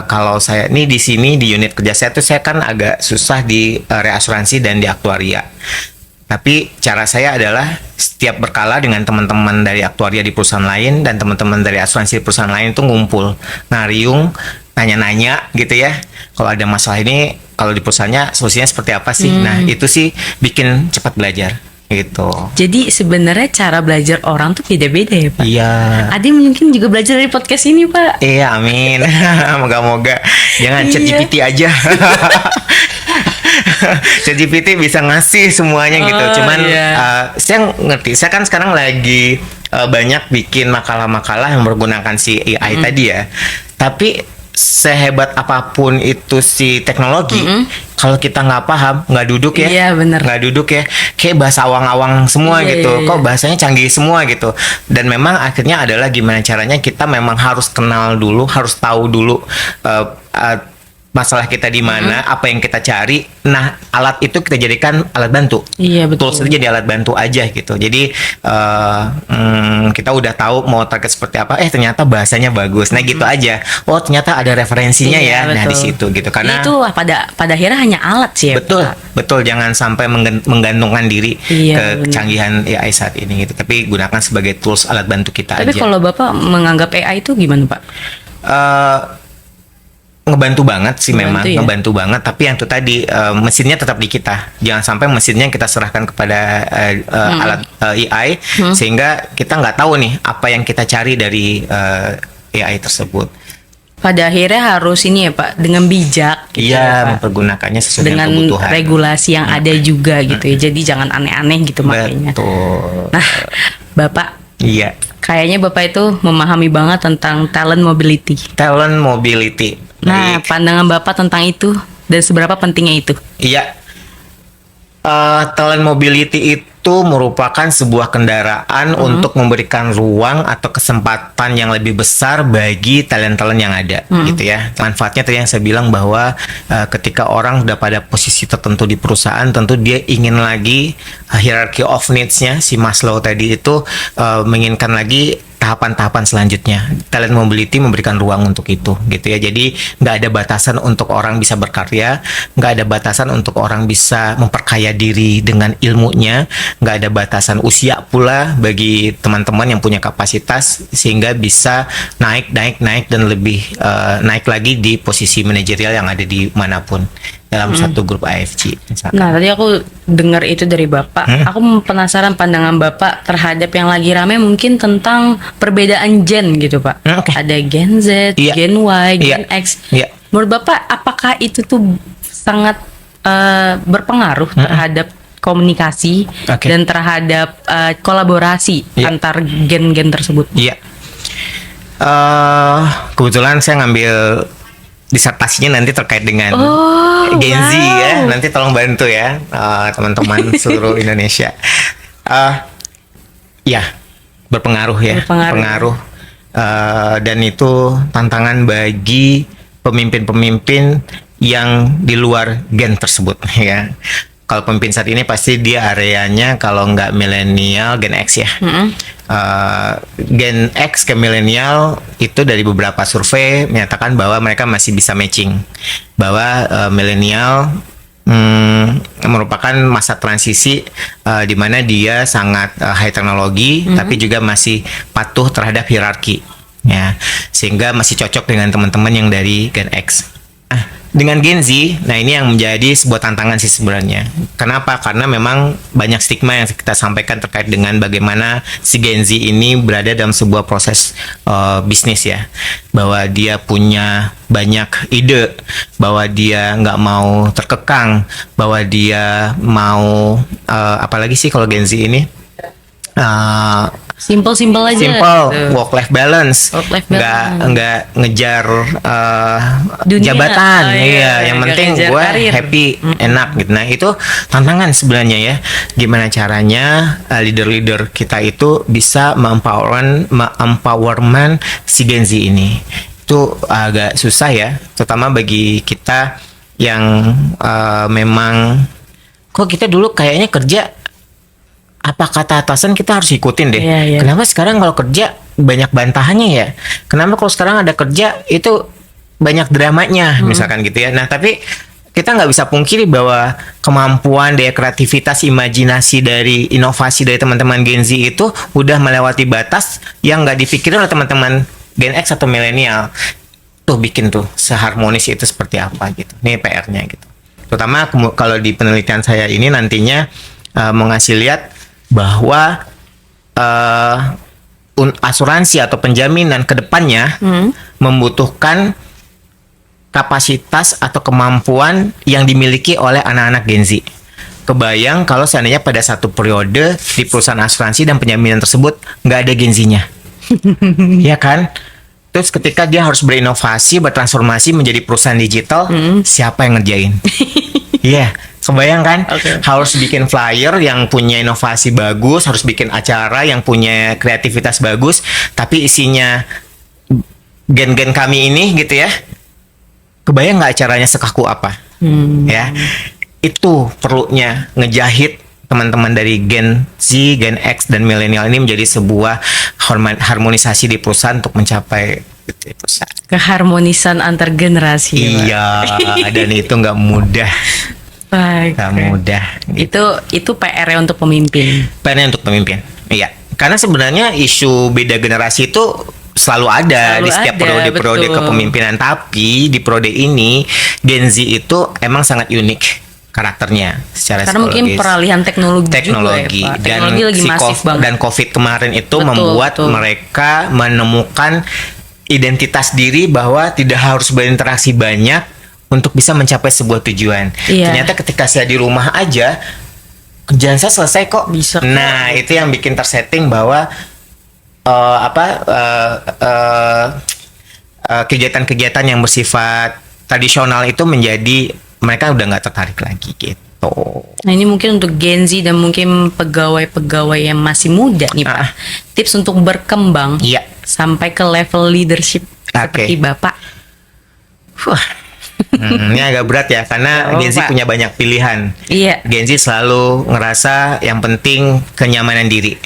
[SPEAKER 1] kalau saya nih di sini di unit kerja saya tuh saya kan agak susah di reasuransi dan di aktuaria. Tapi cara saya adalah setiap berkala dengan teman-teman dari aktuaria di perusahaan lain dan teman-teman dari asuransi di perusahaan lain tuh ngumpul, ngariung, nanya-nanya gitu ya. Kalau ada masalah ini, kalau di perusahaannya solusinya seperti apa sih? Nah, itu sih bikin cepat belajar gitu.
[SPEAKER 2] Jadi sebenarnya cara belajar orang tuh beda-beda ya Pak.
[SPEAKER 1] Iya.
[SPEAKER 2] Ada yang mungkin juga belajar dari podcast ini Pak.
[SPEAKER 1] Iya, amin. Moga-moga. Jangan
[SPEAKER 2] Iya.
[SPEAKER 1] ChatGPT aja. ChatGPT bisa ngasih semuanya gitu.
[SPEAKER 2] Oh,
[SPEAKER 1] Cuman
[SPEAKER 2] iya.
[SPEAKER 1] saya ngerti. Saya kan sekarang lagi banyak bikin makalah-makalah yang menggunakan si AI tadi ya. Tapi sehebat apapun itu si teknologi, kalau kita nggak paham, nggak duduk ya,
[SPEAKER 2] Iya, bener.
[SPEAKER 1] nggak duduk ya, kayak bahasa awang-awang semua
[SPEAKER 2] Iya,
[SPEAKER 1] gitu.
[SPEAKER 2] iya,
[SPEAKER 1] Kok
[SPEAKER 2] iya.
[SPEAKER 1] bahasanya canggih semua gitu. Dan memang akhirnya adalah gimana caranya kita memang harus kenal dulu, harus tahu dulu masalah kita di mana, apa yang kita cari. Nah, alat itu kita jadikan alat bantu.
[SPEAKER 2] Iya, betul.
[SPEAKER 1] Tools itu jadi alat bantu aja gitu. Jadi kita udah tahu mau target seperti apa. Ternyata bahasanya bagus. Nah, gitu aja. Oh, ternyata ada referensinya
[SPEAKER 2] Iya,
[SPEAKER 1] ya. Nah,
[SPEAKER 2] betul.
[SPEAKER 1] di situ gitu. Karena
[SPEAKER 2] itu pada akhirnya hanya alat sih ya
[SPEAKER 1] betul,
[SPEAKER 2] Pak.
[SPEAKER 1] betul. Jangan sampai menggantungkan diri
[SPEAKER 2] Iya,
[SPEAKER 1] ke
[SPEAKER 2] benar.
[SPEAKER 1] kecanggihan AI saat ini gitu. Tapi gunakan sebagai tools alat bantu kita
[SPEAKER 2] Tapi
[SPEAKER 1] aja.
[SPEAKER 2] kalau Bapak menganggap AI itu gimana Pak?
[SPEAKER 1] Eh, ngebantu banget sih, memang
[SPEAKER 2] Ngebantu ya?
[SPEAKER 1] ngebantu banget, tapi yang itu tadi mesinnya tetap di kita, jangan sampai mesinnya kita serahkan kepada alat AI sehingga kita nggak tahu nih apa yang kita cari dari AI tersebut.
[SPEAKER 2] Pada akhirnya harus ini ya Pak, dengan bijak gitu ya,
[SPEAKER 1] Iya,
[SPEAKER 2] Pak.
[SPEAKER 1] mempergunakannya sesuai
[SPEAKER 2] Dengan
[SPEAKER 1] kebutuhan.
[SPEAKER 2] regulasi yang ada juga gitu ya. Jadi jangan aneh-aneh gitu makanya.
[SPEAKER 1] Betul.
[SPEAKER 2] Nah, Bapak
[SPEAKER 1] Iya,
[SPEAKER 2] kayaknya Bapak itu memahami banget tentang talent mobility.
[SPEAKER 1] talent mobility.
[SPEAKER 2] Nah,
[SPEAKER 1] Baik.
[SPEAKER 2] pandangan Bapak tentang itu dan seberapa pentingnya itu?
[SPEAKER 1] Iya. Talent mobility itu merupakan sebuah kendaraan untuk memberikan ruang atau kesempatan yang lebih besar bagi talent-talent yang ada, gitu ya. Manfaatnya tadi yang saya bilang bahwa ketika orang udah pada posisi tertentu di perusahaan, tentu dia ingin lagi hierarchy of needs-nya si Maslow tadi itu menginginkan lagi tahapan-tahapan selanjutnya. Talent mobility memberikan ruang untuk itu, gitu ya. Jadi nggak ada batasan untuk orang bisa berkarya, nggak ada batasan untuk orang bisa memperkaya diri dengan ilmunya, nggak ada batasan usia pula bagi teman-teman yang punya kapasitas sehingga bisa naik dan lebih naik lagi di posisi manajerial yang ada di manapun dalam satu grup AFC. Misalkan.
[SPEAKER 2] Nah, tadi aku dengar itu dari Bapak. Aku penasaran pandangan Bapak terhadap yang lagi rame mungkin tentang perbedaan gen gitu, Pak.
[SPEAKER 1] Oke.
[SPEAKER 2] Ada Gen Z,
[SPEAKER 1] Iya.
[SPEAKER 2] Gen Y,
[SPEAKER 1] Iya.
[SPEAKER 2] Gen X.
[SPEAKER 1] Iya.
[SPEAKER 2] Menurut Bapak, apakah itu tuh sangat berpengaruh terhadap komunikasi
[SPEAKER 1] Oke.
[SPEAKER 2] dan terhadap kolaborasi
[SPEAKER 1] Iya.
[SPEAKER 2] antar gen-gen tersebut?
[SPEAKER 1] Iya. Kebetulan saya ngambil disertasinya nanti terkait dengan Gen Z ya. Nanti tolong bantu ya teman-teman seluruh Indonesia. Ya, berpengaruh ya.
[SPEAKER 2] Berpengaruh.
[SPEAKER 1] Dan itu tantangan bagi pemimpin-pemimpin yang di luar gen tersebut ya. Kalau pemimpin saat ini pasti dia areanya kalau nggak milenial Gen X ya. Gen X ke milenial itu dari beberapa survei menyatakan bahwa mereka masih bisa matching, bahwa milenial merupakan masa transisi di mana dia sangat high teknologi tapi juga masih patuh terhadap hierarki ya, sehingga masih cocok dengan teman-teman yang dari Gen X. dengan Gen Z, nah ini yang menjadi sebuah tantangan sih sebenarnya. Kenapa? Karena memang banyak stigma yang kita sampaikan terkait dengan bagaimana si Gen Z ini berada dalam sebuah proses bisnis ya, bahwa dia punya banyak ide, bahwa dia nggak mau terkekang, bahwa dia mau apalagi sih kalau Gen Z ini
[SPEAKER 2] Simple aja.
[SPEAKER 1] simple
[SPEAKER 2] gitu.
[SPEAKER 1] work life balance,
[SPEAKER 2] Work-life
[SPEAKER 1] nggak ngejar
[SPEAKER 2] Dunia.
[SPEAKER 1] jabatan,
[SPEAKER 2] Oh, iya,
[SPEAKER 1] yang
[SPEAKER 2] nggak
[SPEAKER 1] penting
[SPEAKER 2] ngejar
[SPEAKER 1] gue
[SPEAKER 2] karir.
[SPEAKER 1] happy, enak gitu. Nah itu tantangan sebenarnya ya, gimana caranya leader-leader kita itu bisa empowerment si Gen Z ini. Itu agak susah ya, terutama bagi kita yang memang kok kita dulu kayaknya kerja apa kata atasan kita harus ikutin deh.
[SPEAKER 2] Iya, iya.
[SPEAKER 1] Kenapa sekarang kalau kerja banyak bantahannya ya? Kenapa kalau sekarang ada kerja itu banyak dramanya, misalkan gitu ya. Nah tapi kita nggak bisa pungkiri bahwa kemampuan, daya kreativitas, imajinasi dari inovasi dari teman-teman Gen Z itu udah melewati batas yang nggak dipikirin oleh teman-teman Gen X atau milenial. Tuh bikin tuh seharmonis itu seperti apa gitu. Ini PR-nya gitu. Terutama kalau di penelitian saya ini nantinya mau ngasih lihat bahwa asuransi atau penjaminan ke depannya membutuhkan kapasitas atau kemampuan yang dimiliki oleh anak-anak Gen Z. Kebayang kalau seandainya pada satu periode di perusahaan asuransi dan penjaminan tersebut nggak ada Gen Z-nya. Ya kan? Terus ketika dia harus berinovasi, bertransformasi menjadi perusahaan digital, siapa yang ngerjain? Iya, kebayang kan?
[SPEAKER 2] Oke.
[SPEAKER 1] Harus bikin flyer yang punya inovasi bagus, harus bikin acara yang punya kreativitas bagus, tapi isinya gen-gen kami ini gitu ya. Kebayang nggak acaranya sekaku apa? Ya, itu perlunya ngejahit teman-teman dari Gen Z, Gen X, dan milenial ini menjadi sebuah harmonisasi di perusahaan untuk mencapai gitu, perusahaan.
[SPEAKER 2] Keharmonisan antar generasi. Pak.
[SPEAKER 1] Iya, dan itu nggak mudah,
[SPEAKER 2] Baik.
[SPEAKER 1] nggak mudah. Gitu.
[SPEAKER 2] Itu PR-nya untuk pemimpin.
[SPEAKER 1] PR-nya untuk pemimpin. Iya, karena sebenarnya isu beda generasi itu selalu ada
[SPEAKER 2] Selalu
[SPEAKER 1] di setiap
[SPEAKER 2] ada,
[SPEAKER 1] periode
[SPEAKER 2] betul.
[SPEAKER 1] kepemimpinan. Tapi di periode ini Gen Z itu emang sangat unik karakternya secara
[SPEAKER 2] Karena mungkin
[SPEAKER 1] psikologis.
[SPEAKER 2] peralihan teknologi
[SPEAKER 1] Teknologi
[SPEAKER 2] juga ya, Pak.
[SPEAKER 1] dan
[SPEAKER 2] Teknologi lagi masif banget.
[SPEAKER 1] dan COVID kemarin itu
[SPEAKER 2] Betul,
[SPEAKER 1] membuat
[SPEAKER 2] betul.
[SPEAKER 1] mereka menemukan identitas diri bahwa tidak harus berinteraksi banyak untuk bisa mencapai sebuah tujuan.
[SPEAKER 2] Iya.
[SPEAKER 1] Ternyata ketika saya di rumah aja kerjaan saya selesai kok.
[SPEAKER 2] Bisa kok.
[SPEAKER 1] Nah, itu yang bikin tersetting bahwa kegiatan-kegiatan yang bersifat tradisional itu menjadi mereka udah nggak tertarik lagi gitu.
[SPEAKER 2] Nah ini mungkin untuk Gen Z dan mungkin pegawai-pegawai yang masih muda nih Pak. Tips untuk berkembang
[SPEAKER 1] Iya.
[SPEAKER 2] sampai ke level leadership seperti Bapak.
[SPEAKER 1] Wah, ini agak berat ya karena
[SPEAKER 2] Oh,
[SPEAKER 1] Gen Z
[SPEAKER 2] Pak.
[SPEAKER 1] punya banyak pilihan.
[SPEAKER 2] Iya.
[SPEAKER 1] Gen Z selalu ngerasa yang penting kenyamanan diri.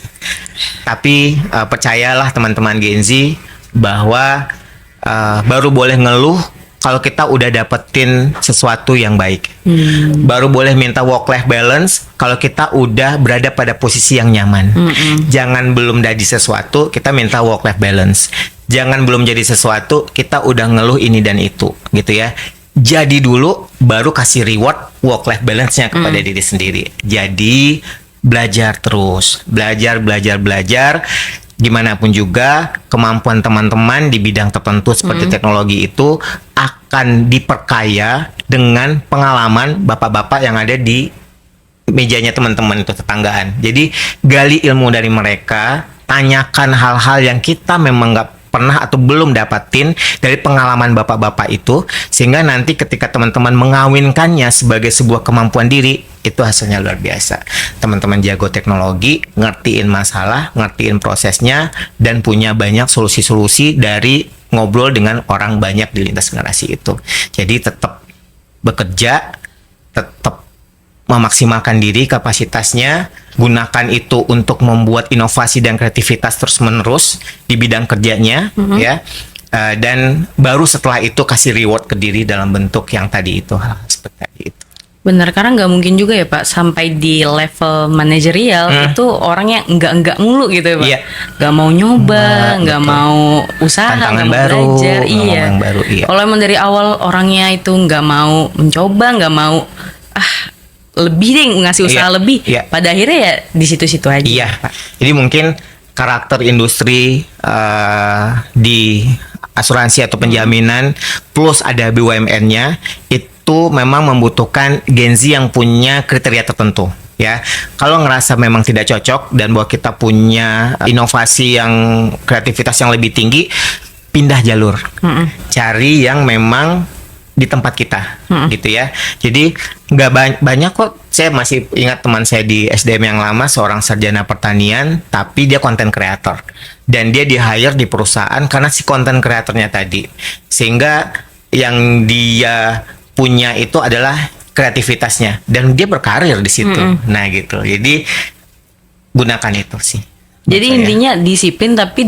[SPEAKER 1] Tapi percayalah teman-teman Gen Z bahwa baru boleh ngeluh kalau kita udah dapetin sesuatu yang baik. Baru boleh minta work-life balance kalau kita udah berada pada posisi yang nyaman. Jangan belum jadi sesuatu, kita minta work-life balance. Jangan belum jadi sesuatu, kita udah ngeluh ini dan itu, gitu ya. Jadi dulu, baru kasih reward work-life balance-nya kepada diri sendiri. Jadi, belajar terus. Belajar. Gimana pun juga kemampuan teman-teman di bidang tertentu seperti teknologi itu akan diperkaya dengan pengalaman bapak-bapak yang ada di mejanya teman-teman itu tetanggaan. Jadi gali ilmu dari mereka, tanyakan hal-hal yang kita memang nggak pernah atau belum dapatin dari pengalaman bapak-bapak itu, sehingga nanti ketika teman-teman mengawinkannya sebagai sebuah kemampuan diri, itu hasilnya luar biasa. Teman-teman jago teknologi, ngertiin masalah, ngertiin prosesnya, dan punya banyak solusi-solusi dari ngobrol dengan orang banyak di lintas generasi itu. Jadi tetap bekerja, tetap memaksimalkan diri, kapasitasnya, gunakan itu untuk membuat inovasi dan kreativitas terus-menerus di bidang kerjanya, ya. Dan baru setelah itu kasih reward ke diri dalam bentuk yang tadi itu, hal seperti tadi itu.
[SPEAKER 2] Benar, karena nggak mungkin juga ya Pak sampai di level manajerial itu orang yang enggak mulu gitu ya Pak.
[SPEAKER 1] Iya.
[SPEAKER 2] Nggak mau nyoba, nggak
[SPEAKER 1] betul.
[SPEAKER 2] mau usaha,
[SPEAKER 1] Tantangan
[SPEAKER 2] nggak mau
[SPEAKER 1] baru,
[SPEAKER 2] belajar.
[SPEAKER 1] nggak mau
[SPEAKER 2] Iya.
[SPEAKER 1] yang baru, iya.
[SPEAKER 2] Kalau emang dari awal orangnya itu nggak mau mencoba, nggak mau lebih deh ngasih usaha
[SPEAKER 1] Iya,
[SPEAKER 2] lebih.
[SPEAKER 1] iya.
[SPEAKER 2] Pada akhirnya ya di situ-situ aja.
[SPEAKER 1] Iya, jadi mungkin karakter industri di asuransi atau penjaminan plus ada BUMN-nya itu memang membutuhkan Gen Z yang punya kriteria tertentu. Ya, kalau ngerasa memang tidak cocok dan bahwa kita punya inovasi yang kreativitas yang lebih tinggi, pindah jalur, cari yang memang di tempat kita, gitu ya. Jadi nggak banyak kok. Saya masih ingat teman saya di SDM yang lama, seorang sarjana pertanian, tapi dia konten kreator dan dia di hire di perusahaan karena si konten kreatornya tadi, sehingga yang dia punya itu adalah kreativitasnya dan dia berkarir di situ. Nah gitu. Jadi gunakan itu sih.
[SPEAKER 2] Jadi
[SPEAKER 1] menurut saya.
[SPEAKER 2] intinya disiplin tapi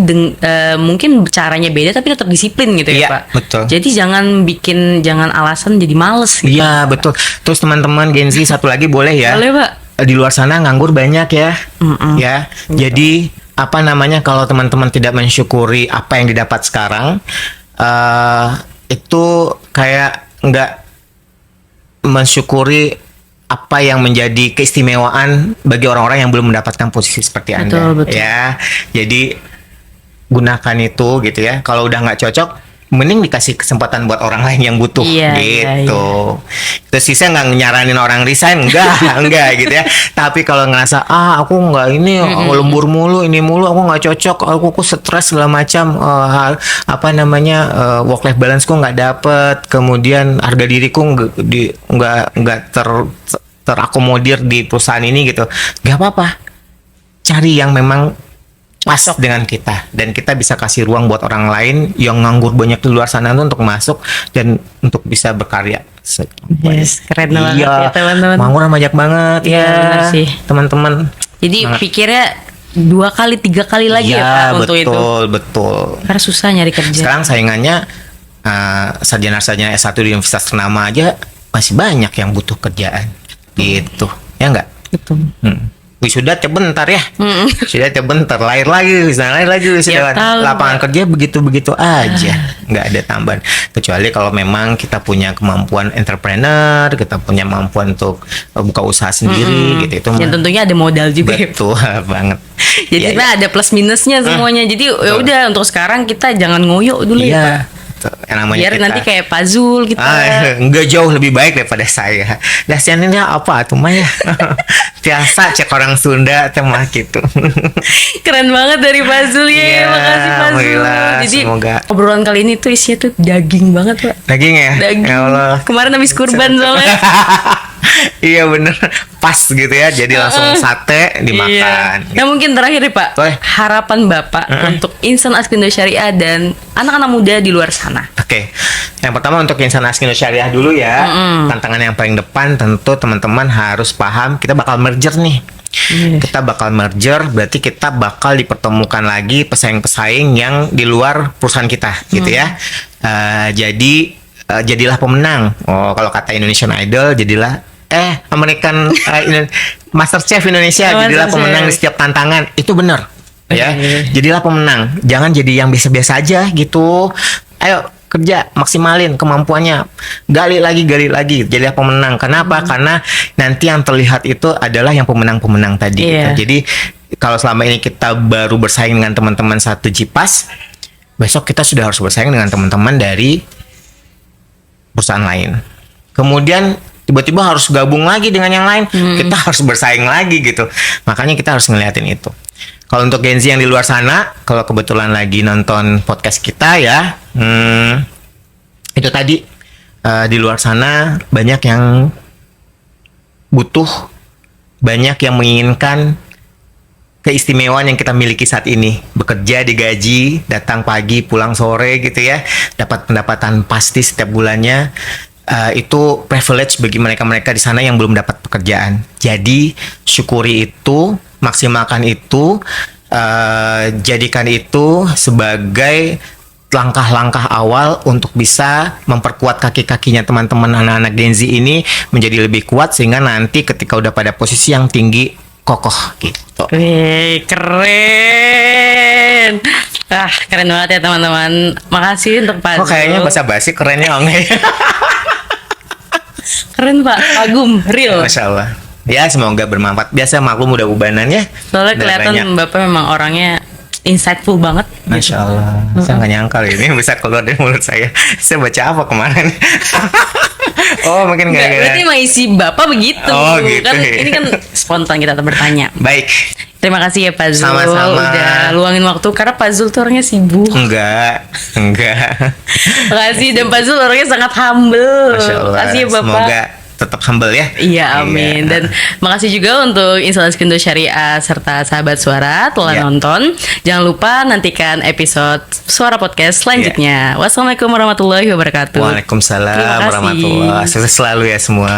[SPEAKER 2] mungkin caranya beda tapi tetap disiplin gitu ya
[SPEAKER 1] Iya,
[SPEAKER 2] Pak.
[SPEAKER 1] betul.
[SPEAKER 2] Jadi jangan alasan jadi males gitu.
[SPEAKER 1] Iya betul. Terus teman-teman Gen Z satu lagi boleh ya.
[SPEAKER 2] Boleh Pak.
[SPEAKER 1] Di luar sana nganggur banyak ya. Ya. Jadi apa namanya kalau teman-teman tidak mensyukuri apa yang didapat sekarang, itu kayak nggak mensyukuri apa yang menjadi keistimewaan bagi orang-orang yang belum mendapatkan posisi seperti Anda.
[SPEAKER 2] Betul.
[SPEAKER 1] Ya. Jadi gunakan itu gitu ya. Kalau udah nggak cocok, mending dikasih kesempatan buat orang lain yang butuh
[SPEAKER 2] Iya,
[SPEAKER 1] gitu. Terus sih saya nggak nyaranin orang resign, enggak gitu ya. Tapi kalau ngerasa aku nggak ini lembur mulu, ini mulu, aku nggak cocok, aku stres segala macam, work life balance ku nggak dapet, kemudian harga diriku nggak terakomodir di perusahaan ini gitu. Nggak apa-apa, cari yang memang pas dengan kita dan kita bisa kasih ruang buat orang lain yang nganggur banyak di luar sana tuh untuk masuk dan untuk bisa berkarya.
[SPEAKER 2] Yes, keren banget ya teman-teman.
[SPEAKER 1] Nganggur banyak banget
[SPEAKER 2] Iya, benar sih.
[SPEAKER 1] teman-teman.
[SPEAKER 2] Jadi pikirnya 2 kali 3 kali lagi ya Pak untuk itu.
[SPEAKER 1] Betul.
[SPEAKER 2] Karena susah nyari kerja.
[SPEAKER 1] Sekarang saingannya sarjana-sarjana S1 di universitas ternama aja masih banyak yang butuh kerjaan gitu. Ya enggak?
[SPEAKER 2] Betul.
[SPEAKER 1] Wisuda sebentar ya. Sudah sebentar, lahir lagi
[SPEAKER 2] Tiap tahun,
[SPEAKER 1] lapangan
[SPEAKER 2] Pak.
[SPEAKER 1] kerja begitu-begitu aja. Nggak ada tambahan. Kecuali kalau memang kita punya kemampuan entrepreneur, kita punya kemampuan untuk buka usaha sendiri gitu. Itu
[SPEAKER 2] Dan tentunya ada modal juga ya.
[SPEAKER 1] betul banget.
[SPEAKER 2] Jadi
[SPEAKER 1] Iya,
[SPEAKER 2] sebenarnya ada plus minusnya semuanya. Jadi ya udah untuk sekarang kita jangan ngoyo dulu ya Pak.
[SPEAKER 1] Iya. Yang namanya
[SPEAKER 2] Biar
[SPEAKER 1] kita,
[SPEAKER 2] nanti kayak Pak Zul kita.
[SPEAKER 1] enggak jauh lebih baik daripada saya. Dasian ini apa tuh mah ya? Biasa cek orang Sunda teh mah gitu.
[SPEAKER 2] Keren banget dari Pak Zul ya.
[SPEAKER 1] Iya,
[SPEAKER 2] Makasih Pak Zul.
[SPEAKER 1] alhamdulillah,
[SPEAKER 2] Jadi
[SPEAKER 1] semoga.
[SPEAKER 2] obrolan kali ini tuh isinya tuh daging banget Pak.
[SPEAKER 1] Daging ya?
[SPEAKER 2] Daging.
[SPEAKER 1] Ya Allah.
[SPEAKER 2] Kemarin habis kurban soalnya.
[SPEAKER 1] Iya bener, pas gitu ya. Jadi langsung sate dimakan.
[SPEAKER 2] Iya. Nah mungkin terakhir nih Pak,
[SPEAKER 1] Boleh.
[SPEAKER 2] harapan Bapak untuk insan Askindo Syariah dan anak-anak muda di luar sana.
[SPEAKER 1] Oke, yang pertama untuk insan Askindo Syariah dulu ya. Tantangan yang paling depan tentu teman-teman harus paham kita bakal merger nih. Kita bakal merger, berarti kita bakal dipertemukan lagi pesaing-pesaing yang di luar perusahaan kita, gitu ya. Jadi jadilah pemenang. Oh, kalau kata Indonesian Idol, jadilah American MasterChef Indonesia, jadilah
[SPEAKER 2] MasterChef.
[SPEAKER 1] pemenang di setiap tantangan. Itu benar. Ya,
[SPEAKER 2] Oke.
[SPEAKER 1] jadilah pemenang. Jangan jadi yang biasa-biasa aja gitu. Ayo kerja, maksimalin kemampuannya. Gali lagi. Jadilah pemenang. Kenapa? Karena nanti yang terlihat itu adalah yang pemenang-pemenang tadi.
[SPEAKER 2] Iya.
[SPEAKER 1] Gitu. Jadi kalau selama ini kita baru bersaing dengan teman-teman satu Jipas, besok kita sudah harus bersaing dengan teman-teman dari perusahaan lain. Kemudian tiba-tiba harus gabung lagi dengan yang lain, kita harus bersaing lagi gitu. Makanya kita harus ngeliatin itu. Kalau untuk Gen Z yang di luar sana, kalau kebetulan lagi nonton podcast kita ya, itu tadi di luar sana banyak yang butuh, banyak yang menginginkan keistimewaan yang kita miliki saat ini. Bekerja digaji, datang pagi, pulang sore gitu ya, dapat pendapatan pasti setiap bulannya. Itu privilege bagi mereka-mereka di sana yang belum dapat pekerjaan. Jadi syukuri itu, maksimalkan itu, jadikan itu sebagai langkah-langkah awal untuk bisa memperkuat kaki-kakinya teman-teman anak-anak Gen Z ini menjadi lebih kuat sehingga nanti ketika udah pada posisi yang tinggi kokoh gitu.
[SPEAKER 2] Wih, keren. Keren banget ya teman-teman. Makasih untuk Pak
[SPEAKER 1] Kok kayaknya basa-basi kerennya enggak ya?
[SPEAKER 2] Keren Pak, kagum, real.
[SPEAKER 1] Masya Allah. Ya semoga bermanfaat. Biasa maklum udah ubanan ya.
[SPEAKER 2] Soalnya
[SPEAKER 1] Udah
[SPEAKER 2] kelihatan
[SPEAKER 1] banyak.
[SPEAKER 2] Bapak memang orangnya insightful banget.
[SPEAKER 1] Masya Allah. Saya nggak nyangka loh ini bisa keluar dari mulut saya. Saya baca apa kemarin? Oh mungkin
[SPEAKER 2] Nggak,
[SPEAKER 1] gara-gara.
[SPEAKER 2] berarti emang isi Bapak begitu.
[SPEAKER 1] Oh, gitu
[SPEAKER 2] Kan
[SPEAKER 1] ya.
[SPEAKER 2] ini kan spontan kita bertanya.
[SPEAKER 1] Baik.
[SPEAKER 2] Terima kasih ya Pak Zul.
[SPEAKER 1] Sama-sama.
[SPEAKER 2] Udah luangin waktu karena Pak Zul tuh orangnya sibuk.
[SPEAKER 1] Enggak.
[SPEAKER 2] Makasih, dan Pak Zul orangnya sangat humble.
[SPEAKER 1] Masya Allah.
[SPEAKER 2] Makasih ya Bapak.
[SPEAKER 1] Semoga tetap humble ya.
[SPEAKER 2] Iya, amin. Dan makasih juga untuk Instansi Indo Syariah serta sahabat suara telah
[SPEAKER 1] Iya.
[SPEAKER 2] nonton. Jangan lupa nantikan episode Suara Podcast selanjutnya. Wassalamualaikum warahmatullahi wabarakatuh.
[SPEAKER 1] Waalaikumsalam
[SPEAKER 2] Terima kasih.
[SPEAKER 1] warahmatullahi wabarakatuh. Sukses selalu ya semua.